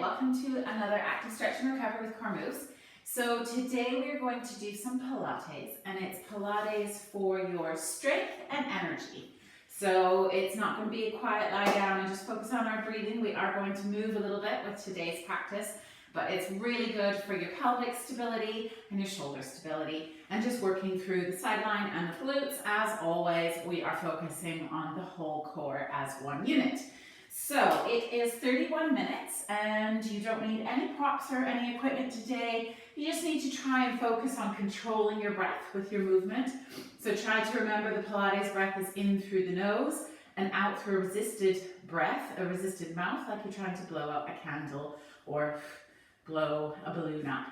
welcome to another Active Stretch and Recovery with Core Moves. So today we are going to do some Pilates, and it's Pilates for your strength and energy. So it's not going to be a quiet lie down and just focus on our breathing. We are going to move a little bit with today's practice, but it's really good for your pelvic stability and your shoulder stability, and just working through the sideline and the glutes. As always, we are focusing on the whole core as one unit. So it is 31 minutes and you don't need any props or any equipment today. You just need to try and focus on controlling your breath with your movement. So try to remember the Pilates breath is in through the nose and out through a resisted breath, a resisted mouth, like you're trying to blow out a candle or blow a balloon up.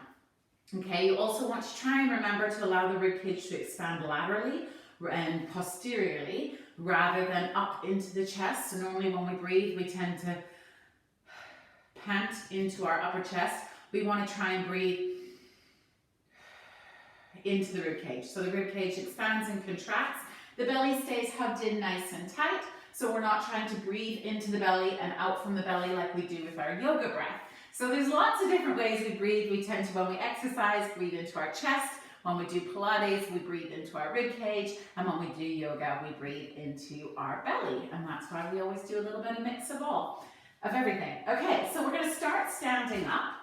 Okay, you also want to try and remember to allow the ribcage to expand laterally and posteriorly rather than up into the chest. So normally when we breathe, we tend to pant into our upper chest. We want to try and breathe into the ribcage. So the ribcage expands and contracts. The belly stays hugged in nice and tight. So we're not trying to breathe into the belly and out from the belly like we do with our yoga breath. So there's lots of different ways we breathe. We tend to, when we exercise, breathe into our chest. When we do Pilates, we breathe into our rib cage, and when we do yoga, we breathe into our belly. And that's why we always do a little bit of mix of everything. Okay, so we're going to start standing up,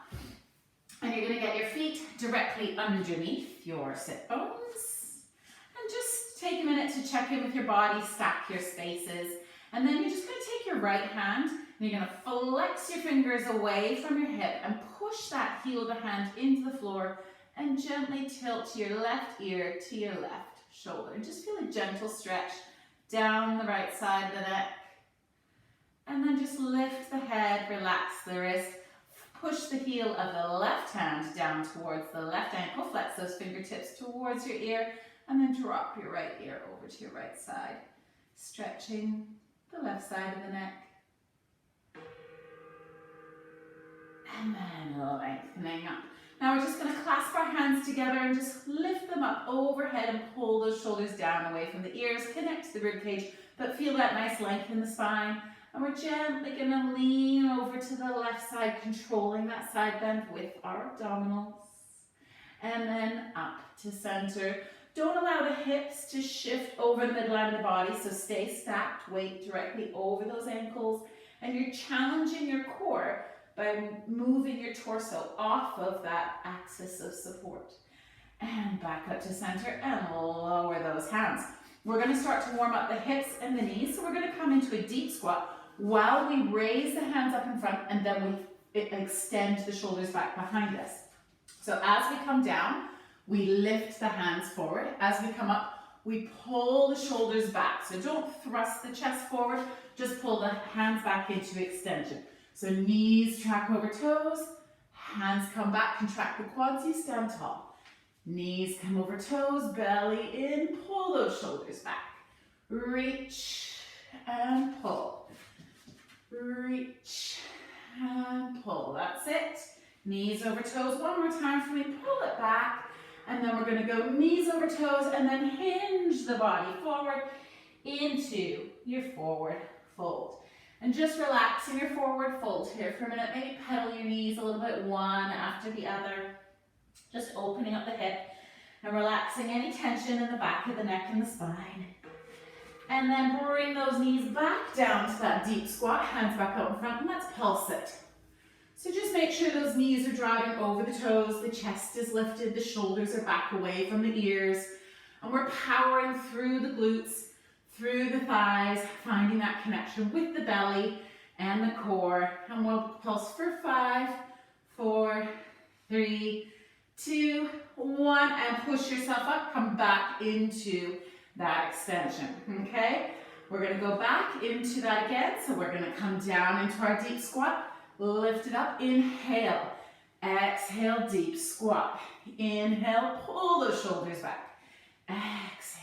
and you're going to get your feet directly underneath your sit bones, and just take a minute to check in with your body, stack your spaces, and then you're just going to take your right hand, and you're going to flex your fingers away from your hip and push that heel of the hand into the floor, and gently tilt your left ear to your left shoulder. And just feel a gentle stretch down the right side of the neck. And then just lift the head, relax the wrist, push the heel of the left hand down towards the left ankle, flex those fingertips towards your ear, and then drop your right ear over to your right side, stretching the left side of the neck. And then lengthening up. Now we're just going to clasp our hands together and just lift them up overhead and pull those shoulders down away from the ears, connect to the ribcage, but feel that nice length in the spine. And we're gently going to lean over to the left side, controlling that side bend with our abdominals. And then up to center. Don't allow the hips to shift over the midline of the body, so stay stacked, weight directly over those ankles, and you're challenging your core by moving your torso off of that axis of support. And back up to center and lower those hands. We're going to start to warm up the hips and the knees. So we're going to come into a deep squat while we raise the hands up in front, and then we extend the shoulders back behind us. So as we come down, we lift the hands forward. As we come up, we pull the shoulders back. So don't thrust the chest forward, just pull the hands back into extension. So knees track over toes, hands come back, contract the quads, you stand tall. Knees come over toes, belly in, pull those shoulders back. Reach and pull. Reach and pull. That's it. Knees over toes. One more time for me. Pull it back. And then we're going to go knees over toes and then hinge the body forward into your forward fold. And just relaxing your forward fold here for a minute. Maybe pedal your knees a little bit, one after the other. Just opening up the hip and relaxing any tension in the back of the neck and the spine. And then bring those knees back down to that deep squat, hands back out in front, and let's pulse it. So just make sure those knees are driving over the toes, the chest is lifted, the shoulders are back away from the ears, and we're powering through the glutes, through the thighs, finding that connection with the belly and the core. And we'll pulse for 5, 4, 3, 2, 1, and push yourself up. Come back into that extension, okay? We're going to go back into that again. So we're going to come down into our deep squat. Lift it up. Inhale. Exhale, deep squat. Inhale, pull those shoulders back. Exhale.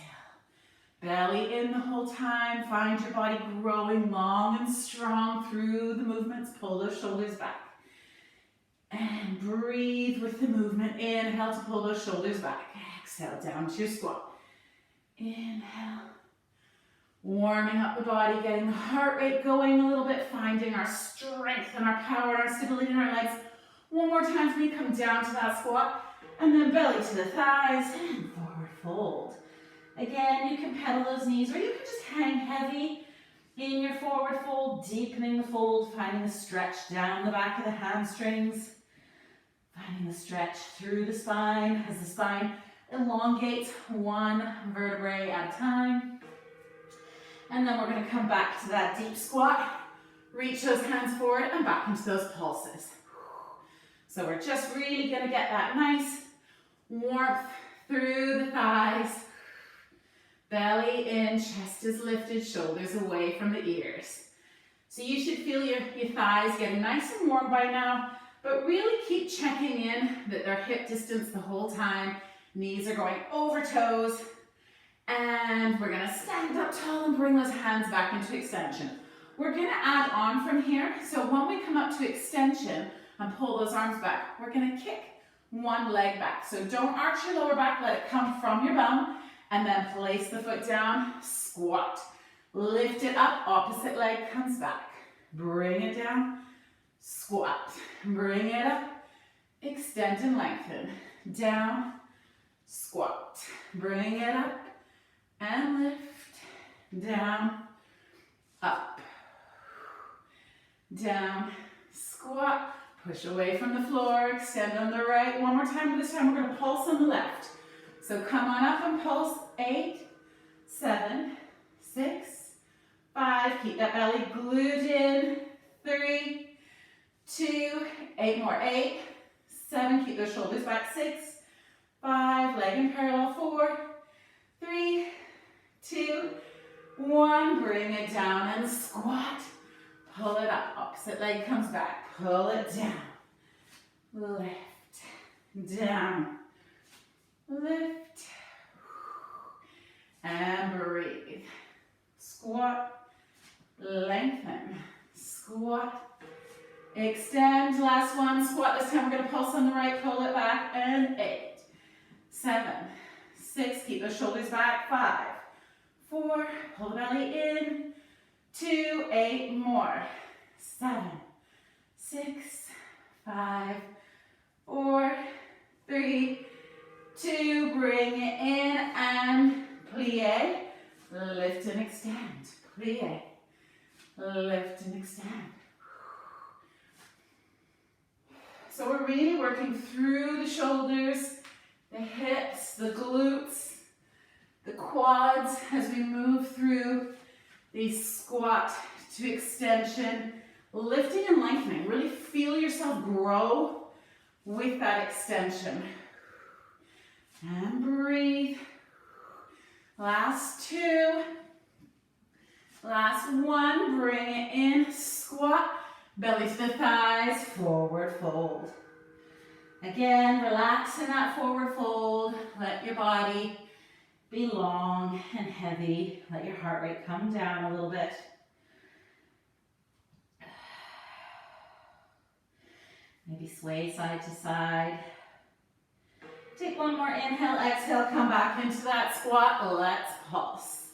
Belly in the whole time. Find your body growing long and strong through the movements. Pull those shoulders back. And breathe with the movement. Inhale to pull those shoulders back. Exhale down to your squat. Inhale. Warming up the body, getting the heart rate going a little bit, finding our strength and our power and our stability in our legs. One more time for me, come down to that squat, and then belly to the thighs, and forward fold. Again, you can pedal those knees, or you can just hang heavy in your forward fold, deepening the fold, finding the stretch down the back of the hamstrings, finding the stretch through the spine as the spine elongates one vertebrae at a time. And then we're going to come back to that deep squat, reach those hands forward and back into those pulses. So we're just really going to get that nice warmth through the thighs. Belly in, chest is lifted, shoulders away from the ears. So you should feel your thighs getting nice and warm by now, but really keep checking in that they're hip distance the whole time. Knees are going over toes. And we're gonna stand up tall and bring those hands back into extension. We're gonna add on from here. So when we come up to extension and pull those arms back, we're gonna kick one leg back. So don't arch your lower back, let it come from your bum, and then place the foot down, squat. Lift it up, opposite leg comes back. Bring it down, squat. Bring it up, extend and lengthen. Down, squat. Bring it up, and lift, down, up, down, squat, push away from the floor, extend on the right. One more time, this time we're going to pulse on the left. So come on up and pulse, 8, 7, 6, 5, keep that belly glued in, 3, 2, 8 more, 8, 7, keep those shoulders back, 6, 5, leg in parallel, 4, 3, 2, 1, bring it down and squat. Pull it up, opposite leg comes back, pull it down, lift, down, lift, and breathe. Squat, lengthen, squat, extend, last one, squat. This time we're going to pulse on the right, pull it back, and 8, 7, 6, keep those shoulders back, 5, 4, pull the belly in, 2, 8 more, 7, 6, 5, 4, 3, 2, bring it in and plie, lift and extend, plie, lift and extend. So we're really working through the shoulders, the hips, the glutes, the quads as we move through the squat to extension, lifting and lengthening. Really feel yourself grow with that extension. And breathe. Last 2. Last 1. Bring it in. Squat. Belly to the thighs. Forward fold. Again, relax in that forward fold. Let your body be long and heavy. Let your heart rate come down a little bit. Maybe sway side to side. Take one more inhale, exhale, come back into that squat. Let's pulse.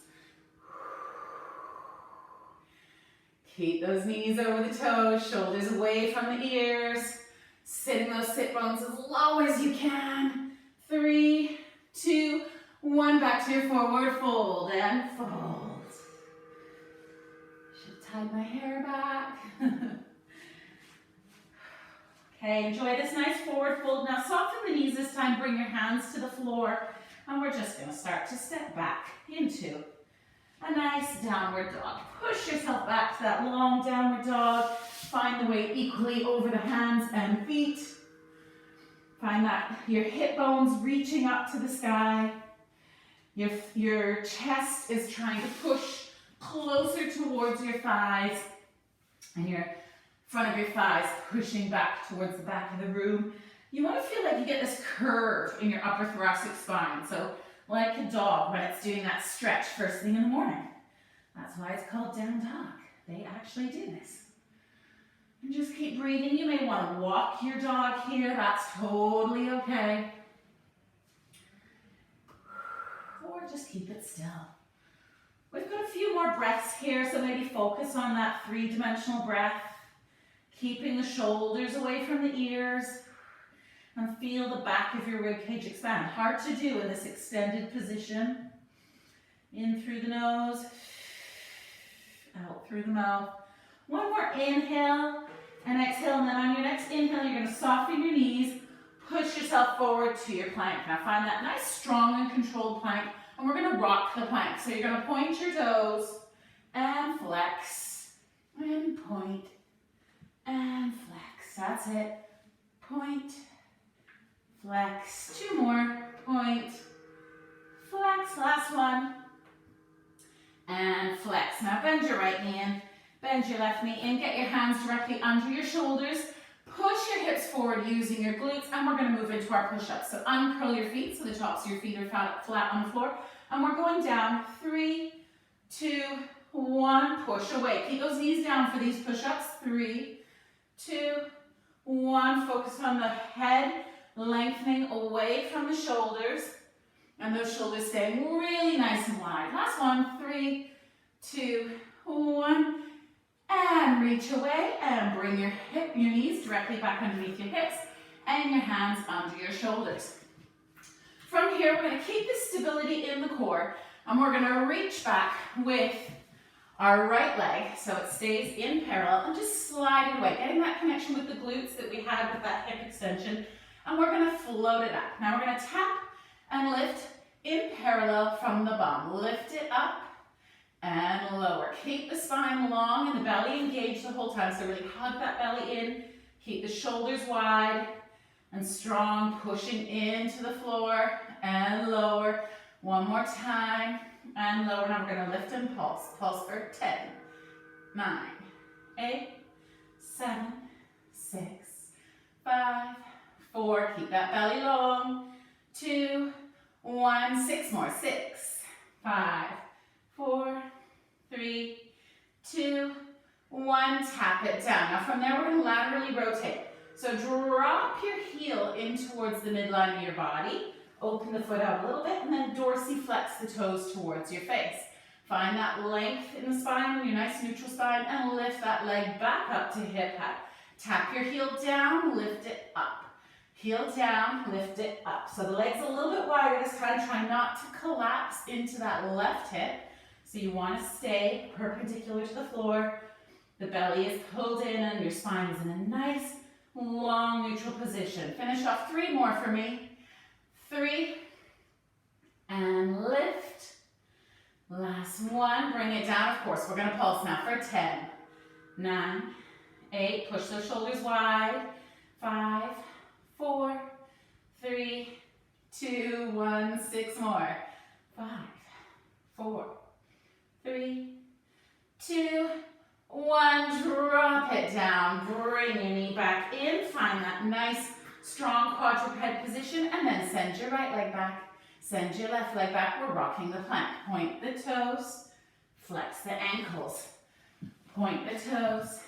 Keep those knees over the toes, shoulders away from the ears. Sitting those sit bones as low as you can. 3, 2, 1, back to your forward fold and fold. Should have tied my hair back. Okay, enjoy this nice forward fold. Now soften the knees this time, bring your hands to the floor, and we're just going to start to step back into a nice downward dog. Push yourself back to that long downward dog. Find the weight equally over the hands and feet. Find that your hip bones reaching up to the sky. Your chest is trying to push closer towards your thighs, and your front of your thighs pushing back towards the back of the room. You want to feel like you get this curve in your upper thoracic spine. So like a dog when it's doing that stretch first thing in the morning. That's why it's called down dog. They actually do this. And just keep breathing. You may want to walk your dog here. That's totally okay. Or just keep it still. We've got a few more breaths here, so maybe focus on that three-dimensional breath, keeping the shoulders away from the ears, and feel the back of your ribcage expand. Hard to do in this extended position. In through the nose, out through the mouth. One more inhale and exhale, and then on your next inhale, you're going to soften your knees, push yourself forward to your plank. Now find that nice, strong and controlled plank, and we're going to rock the plank. So you're going to point your toes and flex, and point, and flex. That's it. Point, flex. Two more. Point, flex. Last one. And flex. Now bend your right knee in, bend your left knee in, get your hands directly under your shoulders, push your hips forward using your glutes, and we're going to move into our push-ups. So uncurl your feet so the tops of your feet are flat on the floor, and we're going down. 3, 2, 1, push away. Keep those knees down for these push-ups. 3, 2, 1, focus on the head, lengthening away from the shoulders. And those shoulders staying really nice and wide. Last one. 3, 2, 1. And reach away and bring your knees directly back underneath your hips and your hands under your shoulders. From here, we're going to keep the stability in the core, and we're going to reach back with our right leg so it stays in parallel, and just slide it away, getting that connection with the glutes that we had with that hip extension, and we're going to float it up. Now we're going to tap and lift in parallel from the bum. Lift it up and lower. Keep the spine long and the belly engaged the whole time, so really hug that belly in. Keep the shoulders wide and strong, pushing into the floor and lower. One more time and lower. Now we're going to lift and pulse. Pulse for 10, 9, 8, 7, 6, 5, 4. Keep that belly long. 2, 1, 6 more. 6, 5, 4, 3, 2, 1. Tap it down. Now from there, we're going to laterally rotate. So drop your heel in towards the midline of your body. Open the foot out a little bit, and then dorsiflex the toes towards your face. Find that length in the spine, your nice neutral spine, and lift that leg back up to hip height. Tap your heel down, lift it up. Heel down, lift it up. So the leg's a little bit wider this time. Try not to collapse into that left hip. So you want to stay perpendicular to the floor. The belly is pulled in and your spine is in a nice, long, neutral position. Finish off 3 more for me. 3, and lift. Last one, bring it down. Of course, we're going to pulse now for 10, 9, 8, push those shoulders wide. 5, 4, 3, 2, 1, 6 more. 5, 4, 3, 2, 1. Drop it down. Bring your knee back in. Find that nice, strong quadruped position, and then send your right leg back. Send your left leg back. We're rocking the plank. Point the toes. Flex the ankles. Point the toes.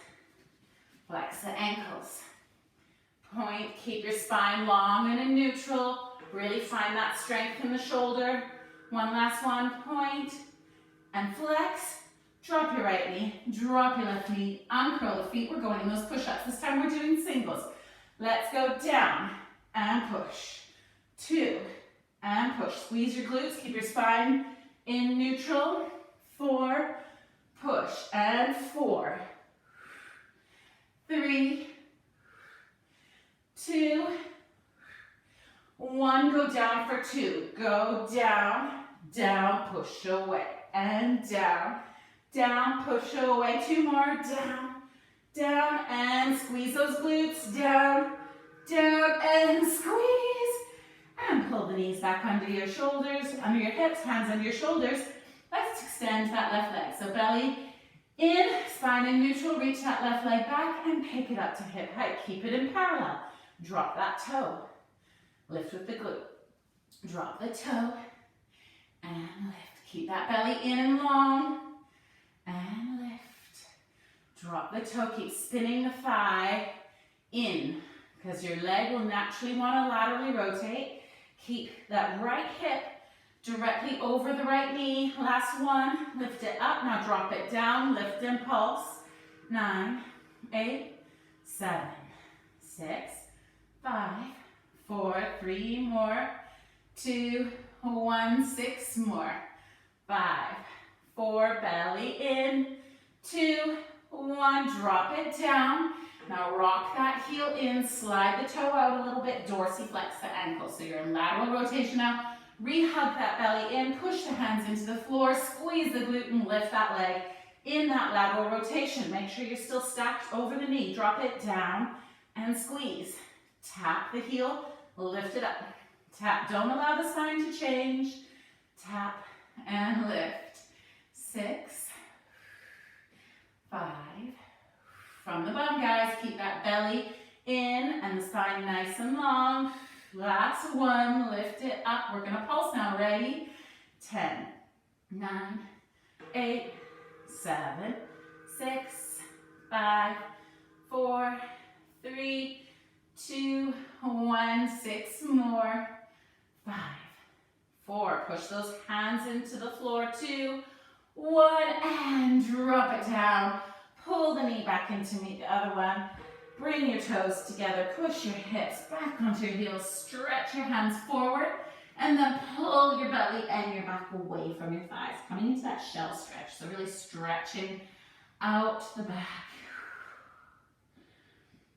Flex the ankles. Point, keep your spine long and in neutral. Really find that strength in the shoulder. One last one. Point and flex. Drop your right knee, drop your left knee, uncurl the feet. We're going in those push-ups. This time we're doing singles. Let's go down and push. 2 and push. Squeeze your glutes, keep your spine in neutral. 4, push, and 4, 3, 2, 1. Go down for 2. Go down, down, push away, and down. Down, push away. 2 more. Down, down, and squeeze those glutes. Down, down, and squeeze. And pull the knees back under your shoulders, under your hips, hands under your shoulders. Let's extend that left leg. So belly in, spine in neutral. Reach that left leg back and pick it up to hip height. Keep it in parallel. Drop that toe. Lift with the glute. Drop the toe and lift. Keep that belly in and long. And lift. Drop the toe. Keep spinning the thigh in, because your leg will naturally want to laterally rotate. Keep that right hip directly over the right knee. Last one, lift it up. Now drop it down, lift and pulse. 9, 8, 7, 6, 5, 4, 3 more, 2, 1, 6 more, 5, 4, belly in, 2, 1, drop it down. Now rock that heel in, slide the toe out a little bit, dorsiflex the ankle. So you're in lateral rotation now. Re-hug that belly in, push the hands into the floor, squeeze the glute and lift that leg in that lateral rotation. Make sure you're still stacked over the knee. Drop it down and squeeze. Tap the heel, lift it up. Tap, don't allow the spine to change. Tap and lift. 6, 5. From the bum, guys, keep that belly in and the spine nice and long. Last one, lift it up. We're gonna pulse now, ready? 10, 9, 8, 7, 6, 5, 4, 3, 2, 1, 6 more, 5, 4, push those hands into the floor, 2, 1, and drop it down. Pull the knee back into the other one. Bring your toes together, push your hips back onto your heels, stretch your hands forward, and then pull your belly and your back away from your thighs, coming into that shell stretch. So really stretching out the back,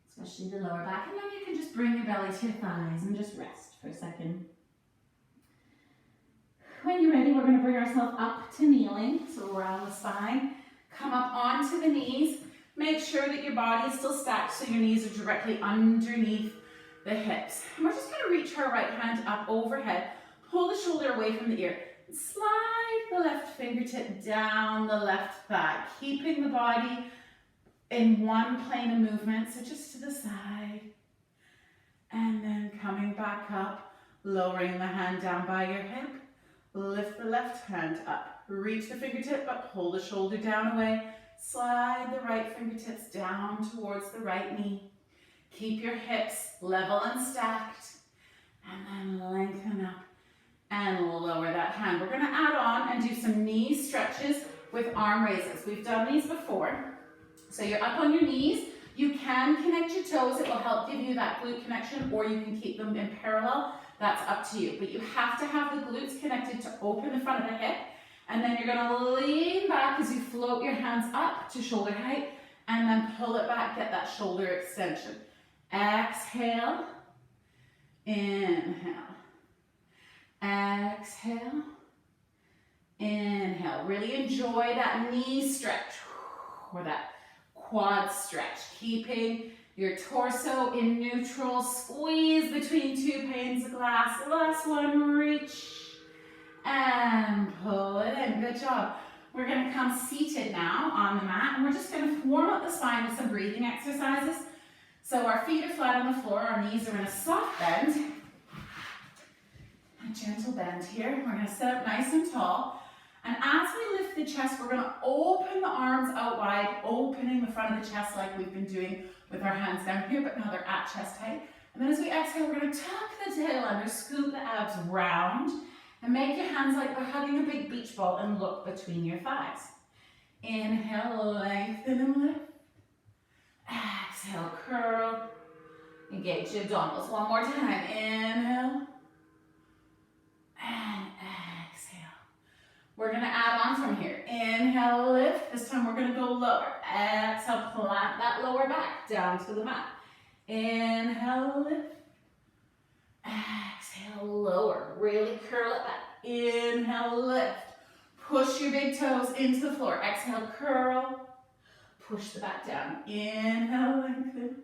especially the lower back. And then you can just bring your belly to your thighs and just rest for a second. When you're ready, we're going to bring ourselves up to kneeling, so around the spine. Come up onto the knees. Make sure that your body is still stacked so your knees are directly underneath the hips. And we're just going to reach our right hand up overhead. Pull the shoulder away from the ear. Slide the left fingertip down the left thigh, keeping the body in one plane of movement, so just to the side. And then coming back up, lowering the hand down by your hip. Lift the left hand up. Reach the fingertip up, pull the shoulder down away. Slide the right fingertips down towards the right knee. Keep your hips level and stacked. And then lengthen up and lower that hand. We're going to add on and do some knee stretches with arm raises. We've done these before. So you're up on your knees. You can connect your toes. It will help give you that glute connection, or you can keep them in parallel. That's up to you. But you have to have the glutes connected to open the front of the hip. And then you're going to lean back as you float your hands up to shoulder height, and then pull it back, get that shoulder extension. Exhale, inhale, exhale, inhale. Really enjoy that knee stretch or that quad stretch, keeping your torso in neutral. Squeeze between two panes of glass. Last one, reach. And pull it in. Good job. We're going to come seated now on the mat, and we're just going to warm up the spine with some breathing exercises. So our feet are flat on the floor, our knees are in a soft bend, a gentle bend here. We're going to sit up nice and tall, and as we lift the chest, we're going to open the arms out wide, opening the front of the chest like we've been doing with our hands down here, but now they're at chest height. And then as we exhale, we're going to tuck the tail under, scoop the abs round, and make your hands like we're hugging a big beach ball and look between your thighs. Inhale, lengthen and lift. Exhale, curl. Engage your abdominals. One more time. Inhale. And exhale. We're going to add on from here. Inhale, lift. This time we're going to go lower. Exhale, plant that lower back down to the mat. Inhale, lift. Exhale, lower. Really curl it back. Inhale, lift. Push your big toes into the floor. Exhale, curl. Push the back down. Inhale, lengthen.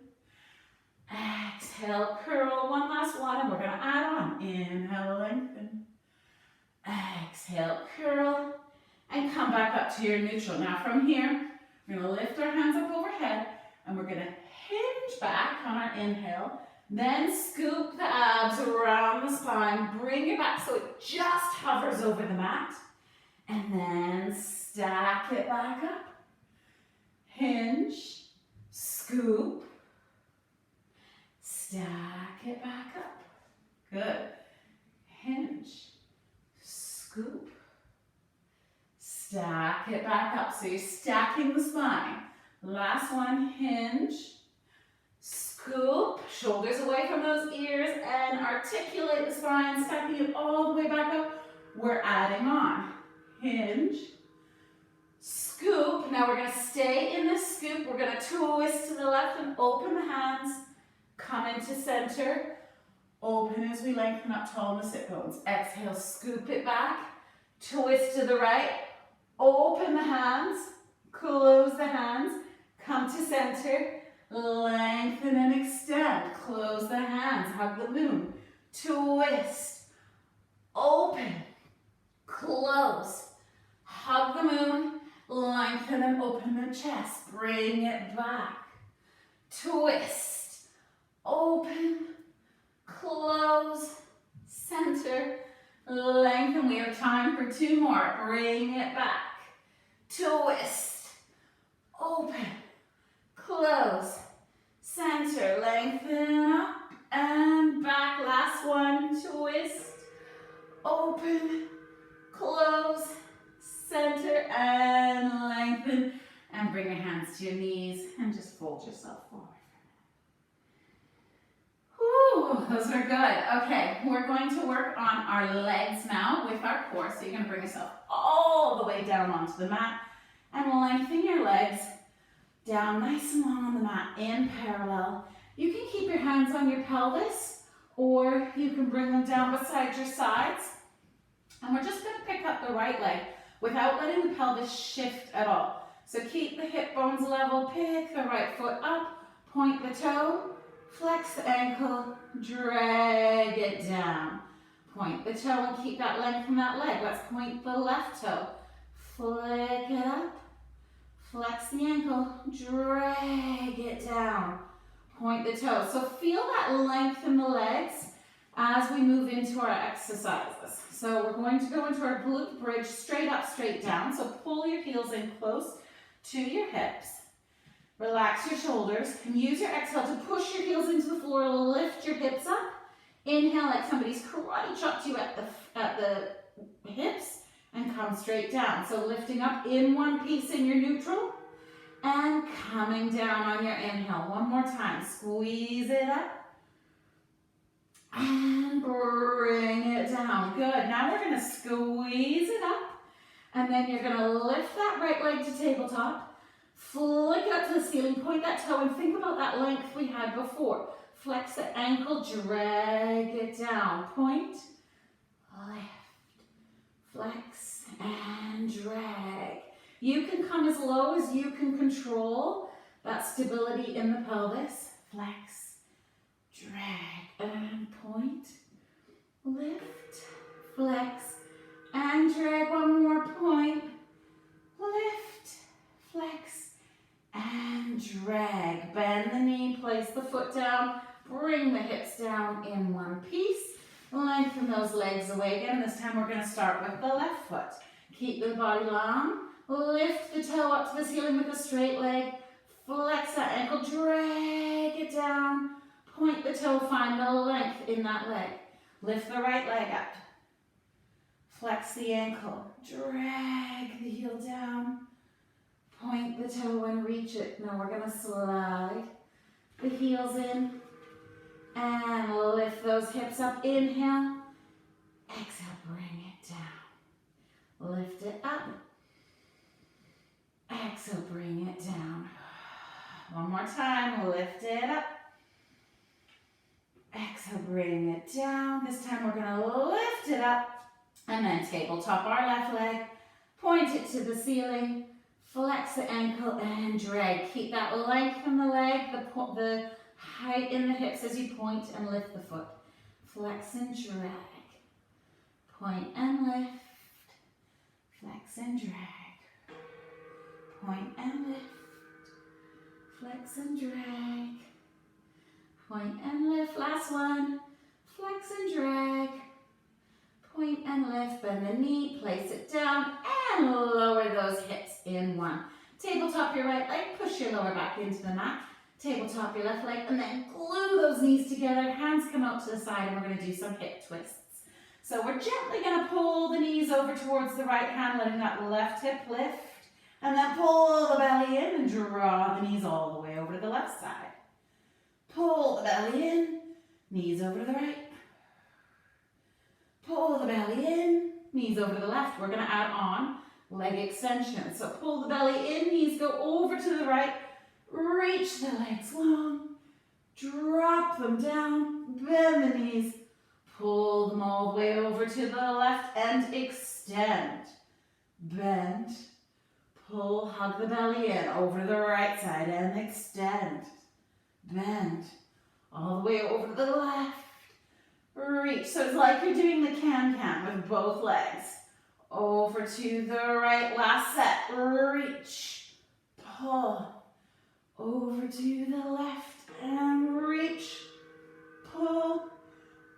Exhale, curl. One last one, and we're going to add on. Inhale, lengthen. Exhale, curl. And come back up to your neutral. Now from here, we're going to lift our hands up overhead, and we're going to hinge back on our inhale. Then scoop the abs around the spine. Bring it back so it just hovers over the mat. And then stack it back up. Hinge, scoop, stack it back up. Good. Hinge, scoop. back up. So you're stacking the spine. Last one, hinge. Scoop, shoulders away from those ears, and articulate the spine, stacking it all the way back up. We're adding on. Hinge. Scoop. Now we're going to stay in this scoop. We're going to twist to the left and open the hands. Come into center. Open as we lengthen up tall in the sit bones. Exhale, scoop it back. Twist to the right. Open the hands. Close the hands. Come to center. Lengthen and extend. Close the hands. Hug the moon. Twist. Open. Close. Hug the moon. Lengthen and open the chest. Bring it back. Twist. Open. Close. Center. Lengthen. We have time for 2 more. Bring it back. Twist. Open. Close. Center. Lengthen up and back. Last one. Twist. Open. Close. Center and lengthen. And bring your hands to your knees and just fold yourself forward. Whew, those are good. Okay, we're going to work on our legs now with our core. So you're going to bring yourself all the way down onto the mat and lengthen your legs down nice and long on the mat in parallel. You can keep your hands on your pelvis or you can bring them down beside your sides. And we're just going to pick up the right leg without letting the pelvis shift at all. So keep the hip bones level, pick the right foot up, point the toe, flex the ankle, drag it down. Point the toe and keep that length from that leg. Let's point the left toe, flick it up, flex the ankle, drag it down. Point the toe. So feel that length in the legs as we move into our exercises. So we're going to go into our glute bridge, straight up, straight down. So pull your heels in close to your hips. Relax your shoulders and use your exhale to push your heels into the floor, lift your hips up. Inhale like somebody's karate chopped you at the hips and come straight down. So lifting up in one piece in your neutral and coming down on your inhale. One more time, squeeze it up. And bring it down. Good. Now we're going to squeeze it up. And then you're going to lift that right leg to tabletop. Flick it up to the ceiling. Point that toe and think about that length we had before. Flex the ankle. Drag it down. Point. Lift. Flex. And drag. You can come as low as you can control that stability in the pelvis. Flex. Drag and point, lift, flex, and drag. One more point, lift, flex, and drag. Bend the knee, place the foot down, bring the hips down in one piece. Lengthen those legs away again. This time we're going to start with the left foot. Keep the body long, lift the toe up to the ceiling with a straight leg, flex that ankle, drag it down. Point the toe, find the length in that leg. Lift the right leg up. Flex the ankle. Drag the heel down. Point the toe and reach it. Now we're going to slide the heels in. And lift those hips up. Inhale. Exhale, bring it down. Lift it up. Exhale, bring it down. One more time. Lift it up. Exhale, bring it down. This time we're going to lift it up and then tabletop our left leg. Point it to the ceiling. Flex the ankle and drag. Keep that length from the leg, the height in the hips as you point and lift the foot. Flex and drag. Point and lift. Flex and drag. Point and lift. Flex and drag. Point and lift. Last one. Flex and drag. Point and lift. Bend the knee. Place it down and lower those hips in one. Tabletop your right leg. Push your lower back into the mat. Tabletop your left leg and then glue those knees together. Hands come out to the side and we're going to do some hip twists. So we're gently going to pull the knees over towards the right hand, letting that left hip lift. And then pull the belly in and draw the knees all the way over to the left side. Pull the belly in, knees over to the right. Pull the belly in, knees over to the left. We're going to add on leg extension. So pull the belly in, knees go over to the right. Reach the legs long. Drop them down. Bend the knees. Pull them all the way over to the left and extend. Bend. Pull, hug the belly in over to the right side and extend. Bend. All the way over to the left. Reach. So it's like you're doing the can-can with both legs. Over to the right, last set. Reach. Pull. Over to the left and reach. Pull.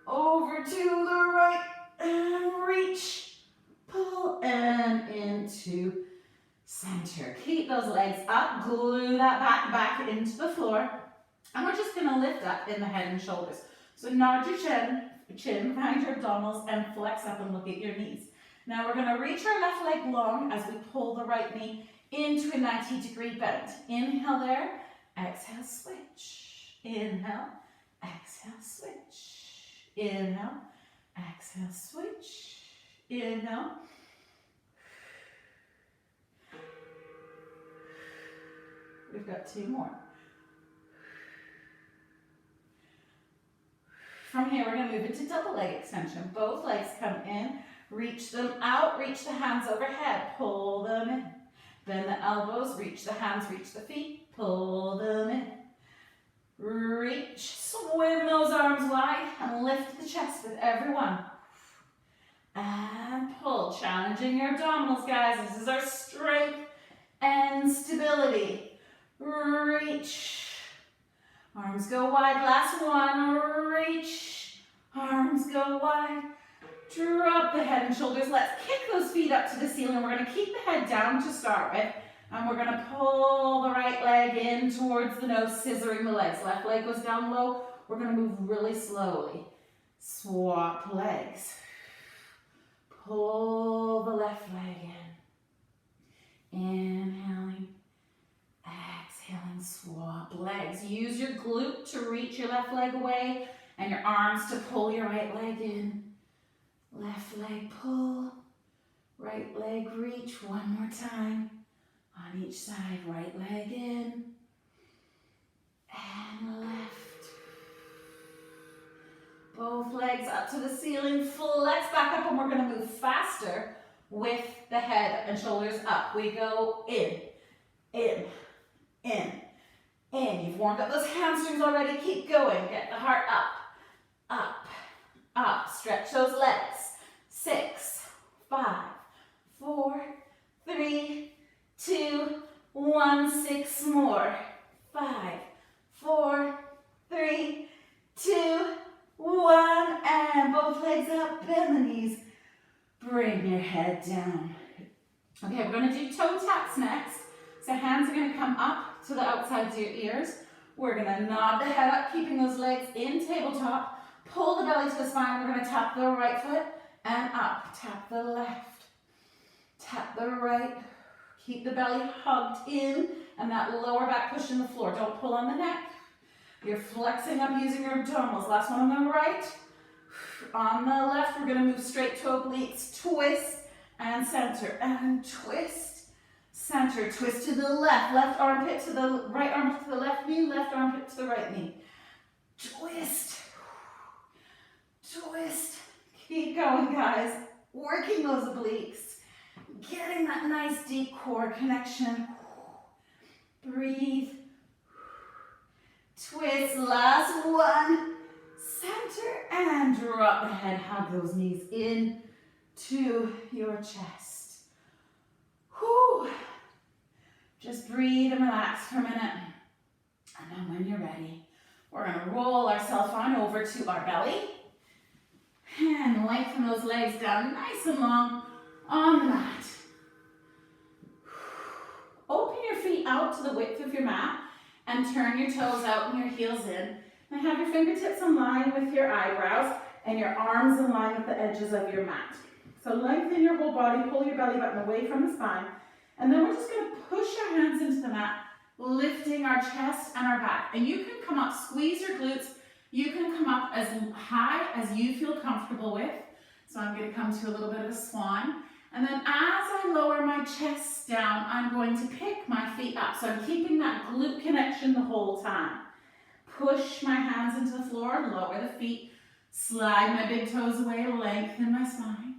Over to the right and reach. Pull and into center. Keep those legs up. Glue that back into the floor. And we're just going to lift up in the head and shoulders. So nod your chin behind your abdominals and flex up and look at your knees. Now we're going to reach our left leg long as we pull the right knee into a 90-degree bend. Inhale there, exhale, switch. Inhale, exhale, switch. Inhale, exhale, switch. Inhale. We've got two more. From here, we're going to move into double leg extension. Both legs come in, reach them out, reach the hands overhead, pull them in. Bend the elbows, reach the hands, reach the feet, pull them in. Reach, swim those arms wide, and lift the chest with every one. And pull, challenging your abdominals, guys. This is our strength and stability. Reach. Arms go wide, last one, reach. Arms go wide. Drop the head and shoulders. Let's kick those feet up to the ceiling. We're going to keep the head down to start with. And we're going to pull the right leg in towards the nose, scissoring the legs. Left leg goes down low. We're going to move really slowly. Swap legs. Pull the left leg in. Inhaling. Exhaling, swap legs. Use your glute to reach your left leg away and your arms to pull your right leg in. Left leg pull, right leg reach. One more time on each side. Right leg in and left. Both legs up to the ceiling. Flex back up and we're going to move faster with the head and shoulders up. We go in, in, in, in. You've warmed up those hamstrings already. Keep going. Get the heart up, up, up. Stretch those legs. 6, 5, 4, 3, 2, 1. 6 more. 5, 4, 3, 2, 1. And both legs up. Bend the knees. Bring your head down. Okay, we're going to do toe taps next. So hands are going to come up to the outsides of your ears. We're going to nod the head up, keeping those legs in tabletop. Pull the belly to the spine. We're going to tap the right foot and up. Tap the left. Tap the right. Keep the belly hugged in and that lower back pushing the floor. Don't pull on the neck. You're flexing up using your abdominals. Last one on the right. On the left, we're going to move straight toe obliques. Twist and center and twist. Center, twist to the left. Left armpit to the right armpit to the left knee. Left armpit to the right knee. Twist. Twist. Keep going, guys. Working those obliques. Getting that nice deep core connection. Breathe. Twist. Last one. Center and drop the head. Hug those knees in to your chest. Whew. Just breathe and relax for a minute. And then when you're ready, we're going to roll ourselves on over to our belly. And lengthen those legs down nice and long on the mat. Open your feet out to the width of your mat and turn your toes out and your heels in. And have your fingertips in line with your eyebrows and your arms in line with the edges of your mat. So lengthen your whole body, pull your belly button away from the spine, And then we're just going to push our hands into the mat, lifting our chest and our back. And you can come up, squeeze your glutes. You can come up as high as you feel comfortable with. So I'm going to come to a little bit of a swan. And then as I lower my chest down, I'm going to pick my feet up. So I'm keeping that glute connection the whole time. Push my hands into the floor, lower the feet, slide my big toes away, lengthen my spine.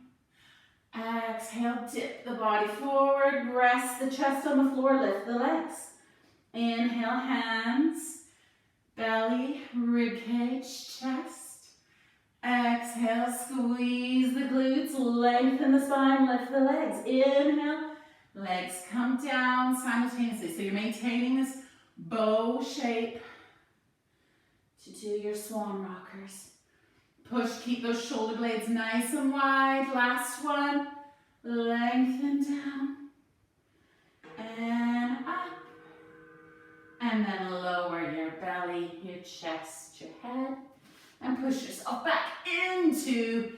Exhale, dip the body forward, rest the chest on the floor, lift the legs. Inhale, hands, belly, ribcage, chest. Exhale, squeeze the glutes, lengthen the spine, lift the legs. Inhale, legs come down simultaneously. So you're maintaining this bow shape to do your swan rockers. Push, keep those shoulder blades nice and wide. Last one, lengthen down and up. And then lower your belly, your chest, your head, and push yourself back into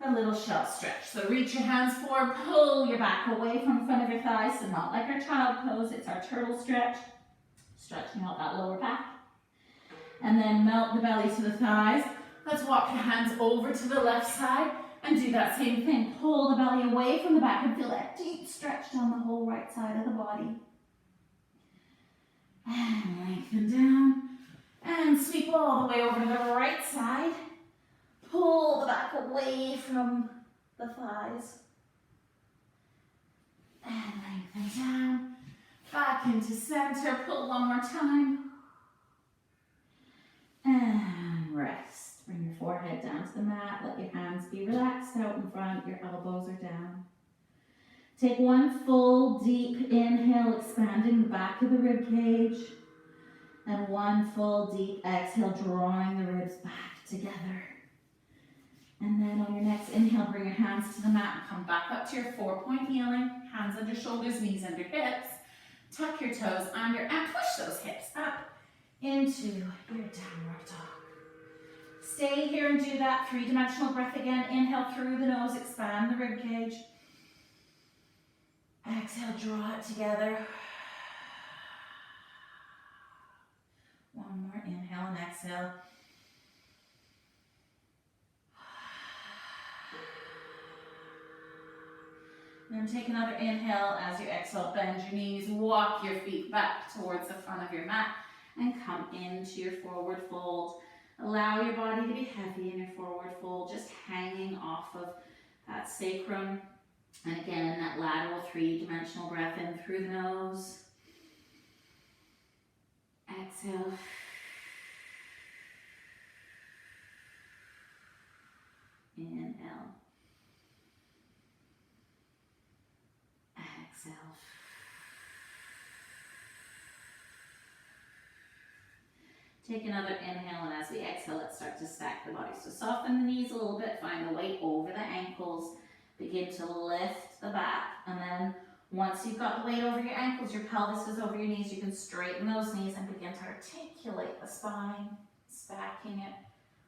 a little shelf stretch. So reach your hands forward, pull your back away from the front of your thighs. So not like our child pose, it's our turtle stretch. Stretching out that lower back. And then melt the belly to the thighs. Let's walk your hands over to the left side and do that same thing. Pull the belly away from the back and feel that deep stretch down the whole right side of the body. And lengthen down. And sweep all the way over to the right side. Pull the back away from the thighs. And lengthen down. Back into center. Pull one more time. And rest. Bring your forehead down to the mat. Let your hands be relaxed out in front. Your elbows are down. Take one full deep inhale, expanding the back of the rib cage. And one full deep exhale, drawing the ribs back together. And then on your next inhale, bring your hands to the mat and come back up to your 4-point healing. Hands under shoulders, knees under hips. Tuck your toes under and push those hips up into your downward dog. Stay here and do that 3-dimensional breath again. Inhale through the nose, expand the rib cage. Exhale, draw it together. One more inhale and exhale. Then take another inhale as you exhale, bend your knees, walk your feet back towards the front of your mat and come into your forward fold. Allow your body to be heavy in your forward fold, just hanging off of that sacrum. And again, that lateral 3-dimensional breath in through the nose. Exhale. Inhale. Exhale. Take another inhale, and as we exhale, let's start to stack the body. So soften the knees a little bit, find the weight over the ankles. Begin to lift the back, and then once you've got the weight over your ankles, your pelvis is over your knees, you can straighten those knees and begin to articulate the spine, stacking it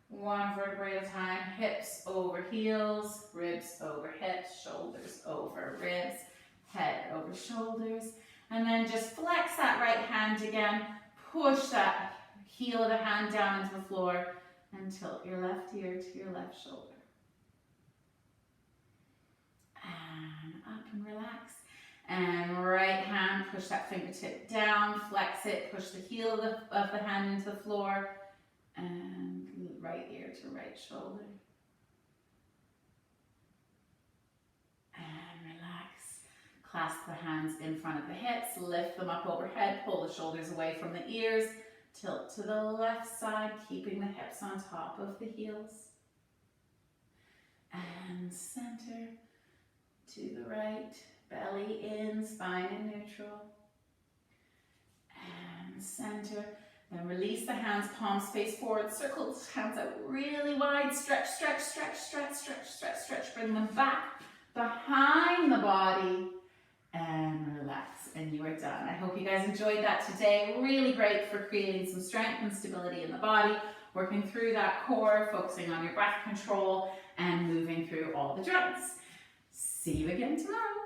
one vertebrae at a time. Hips over heels, ribs over hips, shoulders over ribs, head over shoulders. And then just flex that right hand again, push that heel of the hand down into the floor and tilt your left ear to your left shoulder. And up and relax. And right hand, push that fingertip down, flex it, push the heel of the hand into the floor, and right ear to right shoulder. And relax. Clasp the hands in front of the hips, lift them up overhead, pull the shoulders away from the ears, tilt to the left side, keeping the hips on top of the heels. And center to the right, belly in, spine in neutral. And center. Then release the hands, palms face forward, circle the hands out really wide, stretch, stretch, stretch, stretch, stretch, stretch, stretch. Bring them back behind the body and relax, and you are done. I hope you guys enjoyed that today. Really great for creating some strength and stability in the body, working through that core, focusing on your breath control, and moving through all the joints. See you again tomorrow.